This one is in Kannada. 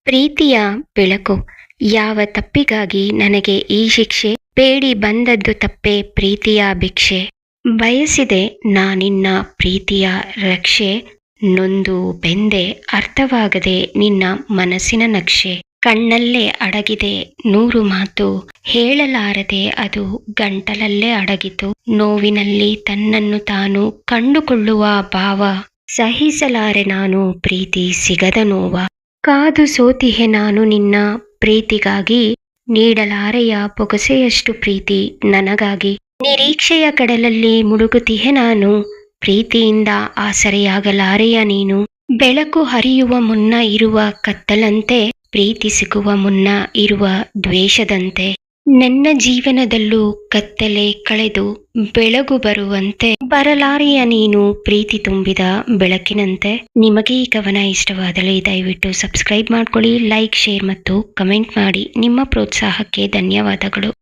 ಪ್ರೀತಿಯ ಬೆಳಕು. ಯಾವ ತಪ್ಪಿಗಾಗಿ ನನಗೆ ಈ ಶಿಕ್ಷೆ? ಬೇಡಿ ಬಂದದ್ದು ತಪ್ಪೆ ಪ್ರೀತಿಯ ಭಿಕ್ಷೆ. ಬಯಸಿದೆ ನಾನಿನ್ನ ಪ್ರೀತಿಯ ರಕ್ಷೆ. ನೊಂದು ಬೆಂದೆ ಅರ್ಥವಾಗದೆ ನಿನ್ನ ಮನಸ್ಸಿನ ನಕ್ಷೆ. ಕಣ್ಣಲ್ಲೇ ಅಡಗಿದೆ ನೂರು ಮಾತು, ಹೇಳಲಾರದೆ ಅದು ಗಂಟಲಲ್ಲೇ ಅಡಗಿತು. ನೋವಿನಲ್ಲಿ ತನ್ನನ್ನು ತಾನು ಕಂಡುಕೊಳ್ಳುವ ಭಾವ, ಸಹಿಸಲಾರೆ ನಾನು ಪ್ರೀತಿ ಸಿಗದ ನೋವ. ಕಾದು ಸೋತಿಹೆ ನಾನು ನಿನ್ನ ಪ್ರೀತಿಗಾಗಿ, ನೀಡಲಾರೆಯ ಪೊಗಸೆಯಷ್ಟು ಪ್ರೀತಿ ನನಗಾಗಿ. ನಿರೀಕ್ಷೆಯ ಕಡಲಲ್ಲಿ ಮುಳುಗುತ್ತಿಹೆ ನಾನು, ಪ್ರೀತಿಯಿಂದ ಆಸರೆಯಾಗಲಾರೆಯ ನೀನು. ಬೆಳಕು ಹರಿಯುವ ಮುನ್ನ ಇರುವ ಕತ್ತಲಂತೆ, ಪ್ರೀತಿ ಸಿಗುವ ಮುನ್ನ ಇರುವ ದ್ವೇಷದಂತೆ. ನನ್ನ ಜೀವನದಲ್ಲೂ ಕತ್ತಲೆ ಕಳೆದು ಬೆಳಗು ಬರುವಂತೆ, ಬರಲಾರೆಯ ನೀನು ಪ್ರೀತಿ ತುಂಬಿದ ಬೆಳಕಿನಂತೆ. ನಿಮಗೆ ಈ ಕವನ ಇಷ್ಟವಾದಲ್ಲಿ ದಯವಿಟ್ಟು ಸಬ್ಸ್ಕ್ರೈಬ್ ಮಾಡ್ಕೊಳ್ಳಿ, ಲೈಕ್, ಶೇರ್ ಮತ್ತು ಕಮೆಂಟ್ ಮಾಡಿ. ನಿಮ್ಮ ಪ್ರೋತ್ಸಾಹಕ್ಕೆ ಧನ್ಯವಾದಗಳು.